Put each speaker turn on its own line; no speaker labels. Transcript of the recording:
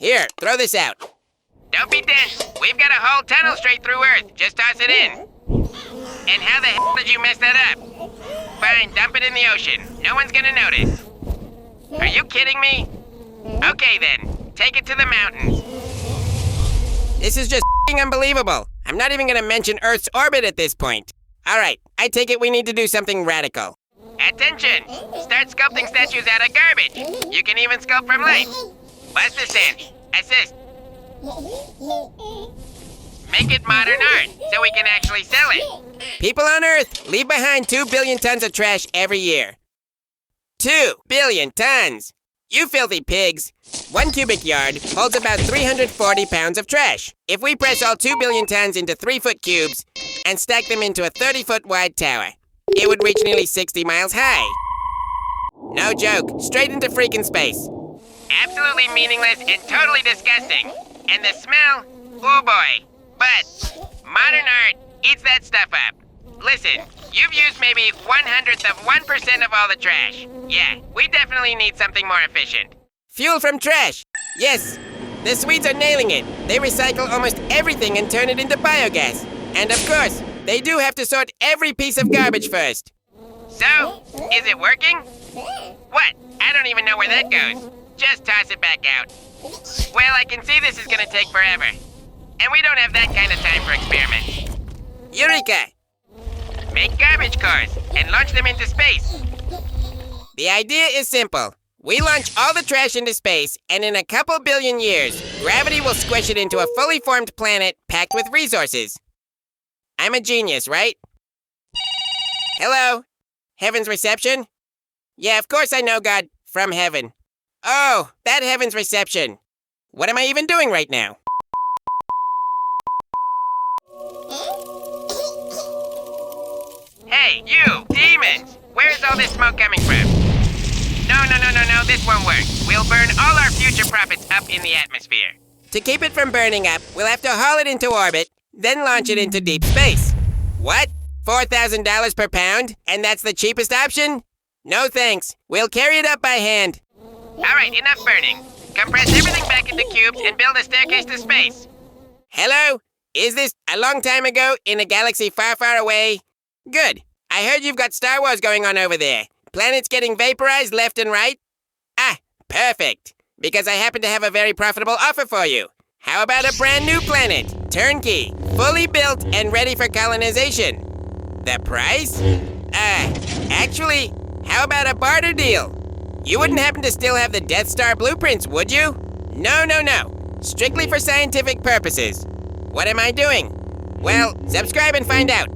Here, throw this out.
Don't be dense. We've got a whole tunnel straight through Earth. Just toss it in. And how the hell did you mess that up? Fine, dump it in the ocean. No one's gonna notice. Are you kidding me? Okay then, take it to the mountains.
This is just unbelievable. I'm not even gonna mention Earth's orbit at this point. Alright, I take it we need to do something radical.
Attention! Start sculpting statues out of garbage. You can even sculpt from life. Bust the stand. Assist. Make it modern art so we can actually sell it.
People on Earth leave behind 2 billion tons of trash every year. 2 billion tons! You filthy pigs! 1 cubic yard holds about 340 pounds of trash. If we press all 2 billion tons into 3-foot cubes and stack them into a 30-foot wide tower, it would reach nearly 60 miles high. No joke, straight into freaking space.
Absolutely meaningless and totally disgusting. And the smell? Oh boy. But modern art eats that stuff up. Listen, you've used maybe 1/100% of all the trash. Yeah, we definitely need something more efficient.
Fuel from trash! Yes, the Swedes are nailing it. They recycle almost everything and turn it into biogas. And of course, they do have to sort every piece of garbage first.
So, is it working? What? I don't even know where that goes. Just toss it back out. Well, I can see this is gonna take forever. And we don't have that kind of time for experiments.
Eureka!
Make garbage cars and launch them into space.
The idea is simple. We launch all the trash into space, and in a couple billion years, gravity will squish it into a fully formed planet packed with resources. I'm a genius, right? Hello? Heaven's reception? Yeah, of course I know God from heaven. Oh, that heaven's reception. What am I even doing right now?
Hey, you! Demons! Where's all this smoke coming from? No, this won't work. We'll burn all our future profits up in the atmosphere.
To keep it from burning up, we'll have to haul it into orbit, then launch it into deep space. What? $4,000 per pound? And that's the cheapest option? No thanks. We'll carry it up by hand.
Alright, enough burning. Compress everything back into cubes and build a staircase to space.
Hello? Is this a long time ago in a galaxy far, far away? Good. I heard you've got Star Wars going on over there. Planets getting vaporized left and right? Ah, perfect. Because I happen to have a very profitable offer for you. How about a brand new planet? Turnkey, fully built and ready for colonization. The price? Actually, how about a barter deal? You wouldn't happen to still have the Death Star blueprints, would you? No. Strictly for scientific purposes. What am I doing? Well, subscribe and find out.